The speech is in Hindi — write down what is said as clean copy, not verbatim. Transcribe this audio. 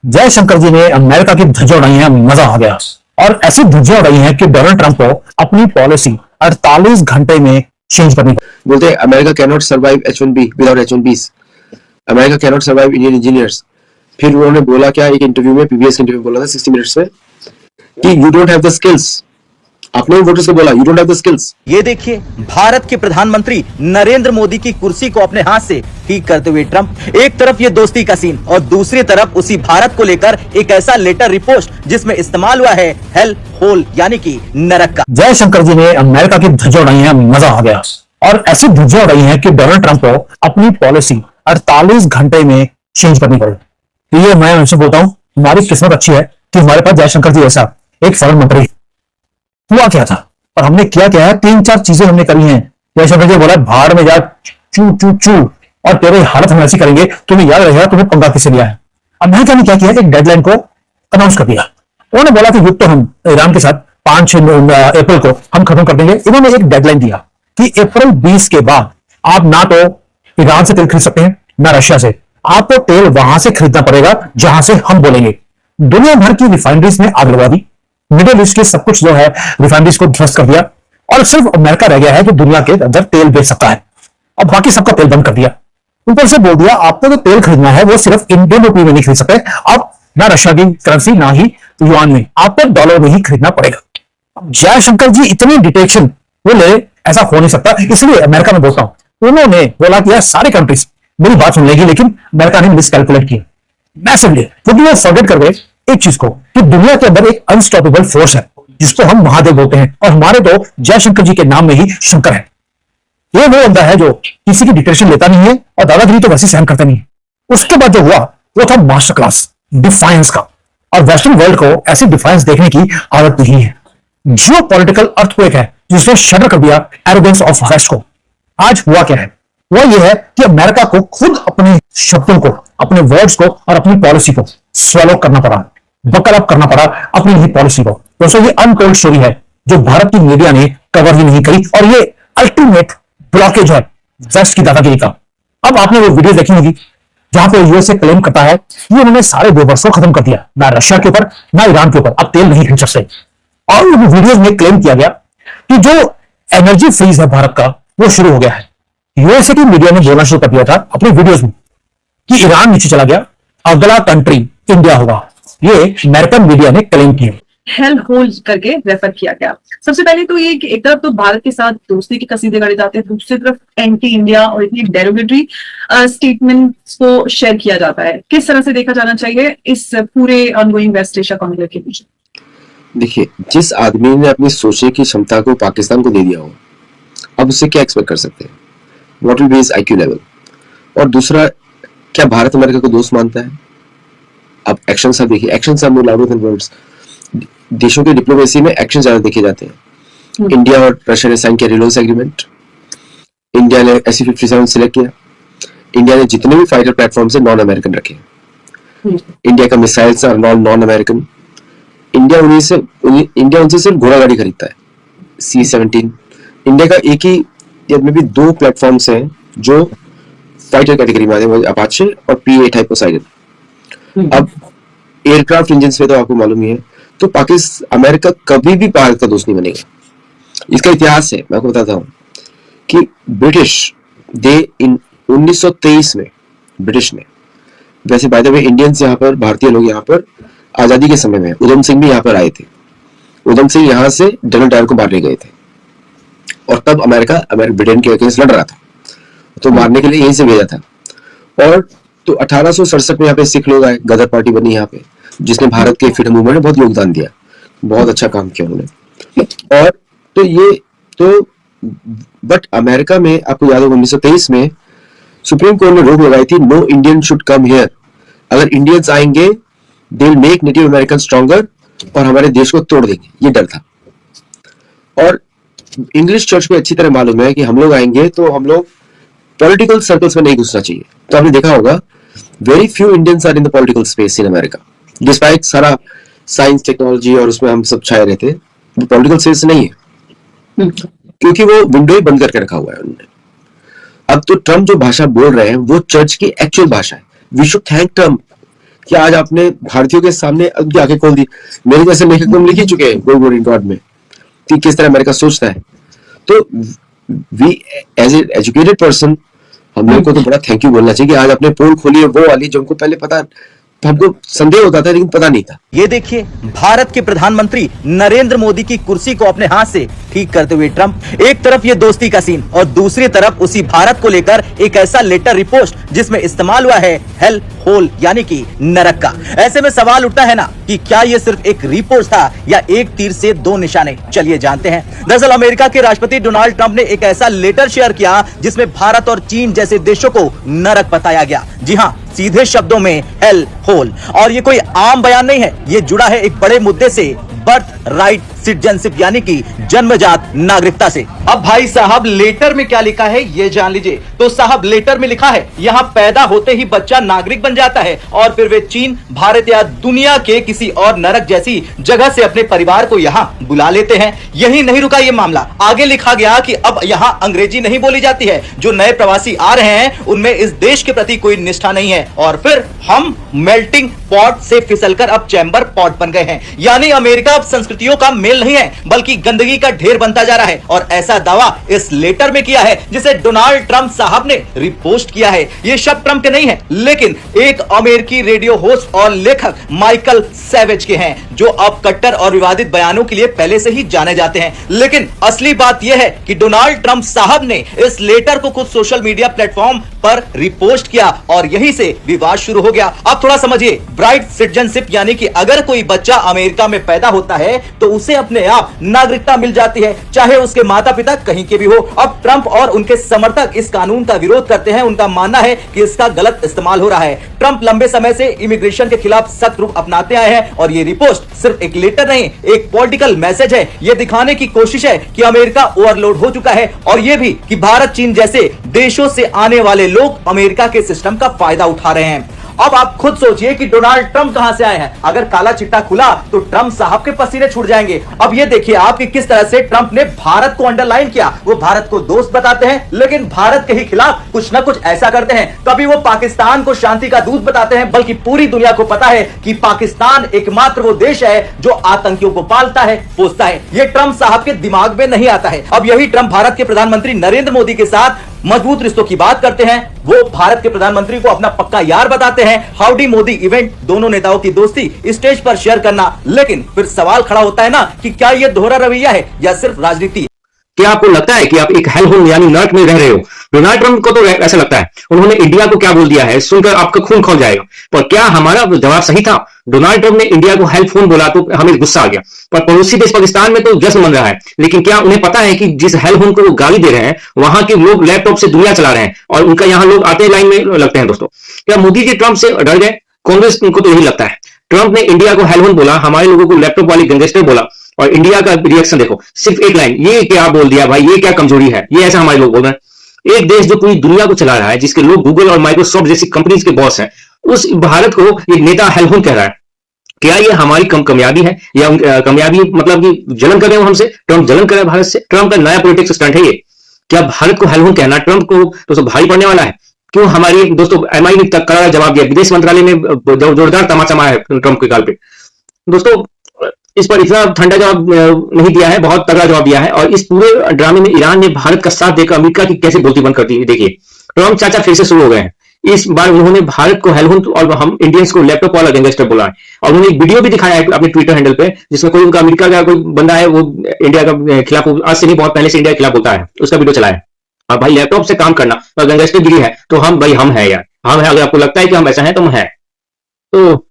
जयशंकर जी ने अमेरिका की धज्जियां उड़ाई हैं, मजा आ गया। और ऐसी धज्जियां उड़ाई हैं कि डोनाल्ड ट्रंप को अपनी पॉलिसी 48 घंटे में चेंज करनी पड़ी। बोलते हैं America can not survive H1B without H1Bs, America can not survive Indian engineers. फिर उन्होंने बोला क्या, एक इंटरव्यू में, पीबीएस इंटरव्यू में बोला था 60 मिनट्स में, कि you don't have the skills. आपने वोटर्स को बोला you don't have the skills. ये देखिए, भारत के प्रधानमंत्री नरेंद्र मोदी की कुर्सी को अपने हाथ से ठीक करते हुए ट्रंप। एक तरफ ये दोस्ती का सीन और दूसरी तरफ उसी भारत को लेकर एक ऐसा लेटर रिपोर्ट जिसमें इस्तेमाल हुआ है हेल होल यानी कि नरक का। जयशंकर जी ने अमेरिका की धज्जियां उड़ाई हैं, मजा आ गया। और ऐसी धज्जियां उड़ाई हैं कि डोनाल्ड ट्रंप को अपनी पॉलिसी 48 घंटे में चेंज करनी पड़ी। तो ये मैं उनसे बोलता हूं, हमारी किस्मत अच्छी है कि हमारे पास जयशंकर जी ऐसा एक फॉरेन मंत्री। हुआ क्या था और हमने क्या क्या है, 3-4 चीजें हमने करी हैं। जयशंकर जी बोला भाड़ में जा, चू चू चू, और तेरे हालत हम ऐसी करेंगे तुम्हें याद रहेगा तुम्हें पंगा किससे लिया है। अमेरिका ने क्या किया, एक डेडलाइन को अनाउंस कर दिया। उन्होंने बोला कि युद्ध तो हम ईरान के साथ 5 अप्रैल को हम खत्म कर देंगे। इन्होंने एक डेडलाइन दिया कि अप्रैल 20 के बाद आप ना तो ईरान से तेल खरीद सकते हैं ना रशिया से, आपको तेल वहां से खरीदना पड़ेगा जहां से हम बोलेंगे। दुनिया भर की रिफाइनरीज में आग लगा दी, मिडिल ईस्ट के सब कुछ जो है रिफाइनरीज को ध्वस्त कर दिया, और सिर्फ अमेरिका रह गया है जो दुनिया के अंदर तेल बेच सकता है, और बाकी सबका तेल बंद कर दिया। ऊपर से बोल दिया आपको जो तेल खरीदना है वो सिर्फ इंडियन रुपये में नहीं खरीद सकते आप, ना रशिया की करेंसी ना ही युआन में, आपको डॉलर में ही खरीदना पड़ेगा। जयशंकर जी इतनी डिटेक्शन बोले ऐसा हो नहीं सकता, इसलिए अमेरिका में बोलता हूं, उन्होंने बोला कि यार सारे कंट्रीज मेरी बात सुन लेगी, लेकिन अमेरिका ने मिसकैलकुलेट किया मैसिवली, क्योंकि वो फॉरगेट कर गए एक चीज को कि दुनिया के अंदर एक अनस्टॉपेबल फोर्स है जिसको हम महादेव बोलते हैं, और हमारे तो जयशंकर जी के नाम में ही शंकर है। ये वो बंदा है जो किसी की डिक्टेशन लेता नहीं है और दादागिरी तो वैसे सहन करता नहीं है। उसके बाद जो हुआ वो था मास्टर क्लास डिफाइंस का, और वेस्टर्न वर्ल्ड को ऐसी डिफाइंस देखने की आदत नहीं है। जियो पॉलिटिकल अर्थक्वेक है जिसने शटर कर दिया एरोगेंस ऑफ वेस्ट को। आज हुआ क्या है, वो ये है कि अमेरिका को खुद अपने शब्दों को, अपने वर्ड्स को और अपनी पॉलिसी को स्वैलो करना पड़ा, बकल अप करना पड़ा अपनी ही पॉलिसी को। दोस्तों ये अनटोल्ड स्टोरी है जो भारत की मीडिया ने कवर ही नहीं करी, और ये अल्टीमेट ब्लॉकेज है वेस्ट की दादागिरी का। अब आपने वो वीडियो देखी होगी जहां पे यूएसए क्लेम करता है कि उन्होंने सारे वेपर्स को खत्म कर दिया, ना रशिया के ऊपर ना ईरान के ऊपर, अब तेल नहीं खरीद सकते। और उन वीडियोज में क्लेम किया गया कि जो एनर्जी फ्रीज है भारत का वो शुरू हो गया है। यूएसए की मीडिया ने बोलना शुरू कर दिया था अपनी वीडियोज में कि ईरान नीचे चला गया, अगला कंट्री इंडिया होगा। ये अमेरिकन मीडिया ने क्लेम किया, हेल होल करके रेफर किया गया। सबसे पहले तो ये कि एक तरफ तो भारत के साथ दोस्ती के कसीदे गाड़े जाते हैं, दूसरी तरफ एंटी इंडिया और इतनी डेरोगेटरी स्टेटमेंट्स को शेयर किया जाता है। किस तरह से देखा जाना चाहिए इस पूरे ऑनगोइंग वेस्ट एशिया कॉन्फ्लिक्ट के पीछे? देखिए, जिस आदमी ने अपनी सोचने की क्षमता को पाकिस्तान को दे दिया हो, अब उससे क्या एक्सपेक्ट कर सकते हैं? What will be his IQ level? और दूसरा, क्या भारत अमेरिका को दोस्त मानता है? अब एक्शंस आप देखिए, actions are more louder than words. देशों के डिप्लोमेसी में एक्शन ज्यादा देखे जाते हैं। इंडिया और रशिया ने साइन किया रिलायंस एग्रीमेंट, इंडिया ने SU-57 सिलेक्ट किया, इंडिया ने जितने भी फाइटर प्लेटफॉर्म से नॉन अमेरिकन रखे, इंडिया का missiles are non American. India उनसे सिर्फ घोड़ा गाड़ी खरीदता है, C-17। इंडिया का एक ही या में भी 2 प्लेटफॉर्म्स हैं जो फाइटर कैटेगरी में आते हैं, अपाचे और P-8 हाइपोसाइडन। अब एयरक्राफ्ट इंजन पे तो आपको मालूम ही है, तो पाकिस्तान अमेरिका कभी भी भारत का दोस्त नहीं बनेगा। इसका इतिहास है, मैं आपको बताता हूं कि ब्रिटिश इन 1923 में ब्रिटिश ने, वैसे बाय द वे इंडियंस यहाँ पर, भारतीय लोग यहाँ पर आजादी के समय में, उधम सिंह भी यहाँ पर आए थे। उधम सिंह यहाँ से जनरल डायर को मारने गए थे, और तब अमेरिका ब्रिटेन के अगेंस्ट लड़ रहा था, तो मारने के लिए यहीं से भेजा था। और तो 1867 में यहाँ पे सिख लोग आए, गदर पार्टी बनी यहाँ पे, जिसने भारत के फ्रीडम मूवमेंट में बहुत योगदान दिया, बहुत अच्छा काम किया उन्होंने। और तो ये तो बट अमेरिका में आपको याद होगा 1923 में सुप्रीम कोर्ट ने रोक लगाई थी, no Indian should come here. अगर इंडियंस आएंगे they will make native American stronger, और हमारे देश को तोड़ देंगे, ये डर था। और इंग्लिश चर्च को अच्छी तरह मालूम है कि हम लोग आएंगे तो हम लोग पॉलिटिकल सर्कल्स में नहीं घुसना चाहिए। तो आपने देखा होगा very few Indians are in the political space in America, despite सारा साइंस टेक्नोलॉजी और उसमें हम सब छाए रहते, वो पॉलिटिकल स्पेस नहीं है, क्योंकि वो विंडो ही बंद करके रखा हुआ है उन्होंने। अब तो ट्रम्प जो भाषा बोल रहे हैं वो चर्च की एक्चुअल भाषा है। वी शुड थैंक ट्रम्प कि आज आपने भारतीयों के सामने उनकी आंखें खोल दी। मेरे जैसे लेखक तुम लिख ही चुके हैं गो इन गॉड में कि किस तरह अमेरिका सोचता है। तो we as a educated person हम लोग को तो बड़ा थैंक यू बोलना चाहिए कि आज आपने पोल खोली है वो वाली जो हमको पहले पता, हमको संदेह होता था लेकिन पता नहीं था। ये देखिए, भारत के प्रधानमंत्री नरेंद्र मोदी की कुर्सी को अपने हाथ से ठीक करते हुए ट्रंप। एक तरफ ये दोस्ती का सीन और दूसरी तरफ उसी भारत को लेकर एक ऐसा लेटर रिपोस्ट जिसमें इस्तेमाल हुआ है हेल होल यानी कि नरक का। ऐसे में सवाल उठता है ना कि क्या ये सिर्फ एक रिपोर्ट था या एक तीर से दो निशाने। चलिए जानते हैं। दरअसल अमेरिका के राष्ट्रपति डोनाल्ड ट्रंप ने एक ऐसा लेटर शेयर किया जिसमें भारत और चीन जैसे देशों को नरक बताया गया। जी हाँ, सीधे शब्दों में हेल होल। और ये कोई आम बयान नहीं है, ये जुड़ा है एक बड़े मुद्दे से, बर्थ राइट सिटीजनशिप यानी कि जन्मजात नागरिकता से। अब भाई साहब लेटर में क्या लिखा है ये जान लीजिए। तो साहब लेटर में लिखा है यहाँ पैदा होते ही बच्चा नागरिक बन जाता है और फिर वे चीन, भारत या दुनिया के किसी और नरक जैसी जगह से अपने परिवार को यहाँ बुला लेते हैं। यही नहीं रुका ये मामला, आगे लिखा गया कि अब यहाँ अंग्रेजी नहीं बोली जाती है। जो नए प्रवासी आ रहे हैं उनमें इस देश के प्रति कोई निष्ठा नहीं है और फिर हम मेल्टिंग पॉट से फिसलकर अब चैम्बर पॉट बन गए हैं। यानी अमेरिका अब संस्कृतियों का मेल नहीं है बल्कि गंदगी का ढेर बनता जा रहा है। और ऐसा दावा इस लेटर में किया है जिसे डोनाल्ड ट्रंप साहब ने रिपोस्ट किया है। ये शब्द ट्रंप के नहीं है लेकिन एक अमेरिकी रेडियो होस्ट और लेखक माइकल सैवेज के हैं जो अब कट्टर और विवादित बयानों के लिए पहले से ही जाने जाते हैं। लेकिन असली बात यह है कि डोनाल्ड ट्रंप साहब ने इस लेटर को कुछ सोशल मीडिया प्लेटफॉर्म पर रिपोस्ट किया और यहीं से विवाद शुरू हो गया। अब थोड़ा समझिए, ब्राइट सिटीजनशिप यानी कि अगर कोई बच्चा अमेरिका में पैदा होता है तो उसे अपने आप नागरिकता मिल जाती है, चाहे उसके माता पिता कहीं के भी हो। अब ट्रंप और उनके समर्थक इस कानून का विरोध करते हैं। उनका मानना है कि इसका गलत इस्तेमाल हो रहा है। ट्रंप लंबे समय से इमिग्रेशन के खिलाफ सख्त रुख अपनाते आए हैं और ये रिपोस्ट सिर्फ एक लेटर नहीं, एक पॉलिटिकल मैसेज है। यह दिखाने की कोशिश है कि अमेरिका ओवरलोड हो चुका है और यह भी कि भारत, चीन जैसे देशों से आने वाले लोग अमेरिका के सिस्टम का फायदा उठा रहे हैं। अब आप खुद सोचिए कि डोनाल्ड ट्रंप कहां से आए हैं। अगर काला चिट्टा खुला तो ट्रंप साहब के पसीने छूट जाएंगे। अब ये देखिए आप कि किस तरह से ट्रंप ने भारत को अंडरलाइन किया। वो भारत को दोस्त बताते हैं लेकिन भारत के ही खिलाफ कुछ ना कुछ ऐसा करते हैं। कभी वो पाकिस्तान को शांति का दूत बताते हैं, बल्कि पूरी दुनिया को पता है कि पाकिस्तान एकमात्र वो देश है जो आतंकियों को पालता है, पोसता है। ये ट्रंप साहब के दिमाग में नहीं आता है। अब यही ट्रंप भारत के प्रधानमंत्री नरेंद्र मोदी के साथ मजबूत रिश्तों की बात करते हैं। वो भारत के प्रधानमंत्री को अपना पक्का यार बताते हैं। हाउडी मोदी इवेंट, दोनों नेताओं की दोस्ती स्टेज पर शेयर करना। लेकिन फिर सवाल खड़ा होता है ना कि क्या यह दोहरा रवैया है या सिर्फ राजनीति। क्या आपको लगता है कि आप एक हेल होल यानी नर्क में रह रहे हो? डोनाल्ड ट्रंप को तो ऐसा लगता है। उन्होंने इंडिया को क्या बोल दिया है सुनकर आपका खून खौल जाएगा। पर क्या हमारा जवाब सही था? डोनाल्ड ट्रंप ने इंडिया को हेल फोन बोला तो हमें गुस्सा आ गया, पर पड़ोसी देश पाकिस्तान में तो जश्न मन रहा है। लेकिन क्या उन्हें पता है कि जिस हेल होम को वो गाली दे रहे हैं वहां के लोग लैपटॉप से दुनिया चला रहे हैं और उनका यहाँ लोग आते लाइन में लगते हैं। दोस्तों, क्या मोदी जी ट्रंप से डर गए? कांग्रेस को तो यही लगता है। ट्रंप ने इंडिया को हेल होम बोला, हमारे लोगों को लैपटॉप वाली गैंगस्टर बोला और इंडिया का रिएक्शन देखो, सिर्फ एक लाइन, ये क्या बोल दिया भाई, ये क्या कमजोरी है, ये ऐसा हमारे लोग बोल रहे हैं। एक देश जो पूरी दुनिया को चला रहा है, जिसके लोग गूगल और माइक्रोसॉफ्ट जैसी कंपनीज के बॉस हैं, उस भारत को एक नेता हेल होम कह रहा है। क्या ये हमारी कामयाबी है या कामयाबी मतलब कि जलन कर रहे हो हमसे? ट्रंप जलन कर रहा है भारत से। ट्रंप का नया पॉलिटिक्स स्टंट है ये। क्या भारत को हेल होम कहना ट्रंप को दोस्तों भारी पड़ने वाला है? क्यों हमारी दोस्तों एमआई ने तक करारा जवाब दिया, विदेश मंत्रालय में जोरदार तमाचा मारा है ट्रंप के गाल पे। दोस्तों, इस पर इतना ठंडा जवाब नहीं दिया है, बहुत तगड़ा जवाब दिया है। और इस पूरे ड्रामे में ईरान ने भारत का साथ देकर अमेरिका की कैसे बोलती बंद कर दी। देखिए, ट्रंप चाचा फिर से शुरू हो गए हैं। इस बार उन्होंने भारत को हेल होम और हम इंडियंस को लैपटॉप वाला गैंगस्टर बोला है। और उन्होंने एक वीडियो भी दिखाया है अपने ट्विटर हैंडल पे, जिसमें कोई उनका अमेरिका का कोई बंदा है, वो इंडिया का खिलाफ, आज से नहीं बहुत पहले से इंडिया के खिलाफ बोलता है, उसका वीडियो चलाया है। अब भाई लैपटॉप से काम करना और गैंगस्टर गिरी है तो हम भाई हम है यार, हम है। अगर आपको लगता है कि हम ऐसा है तो हम है। तो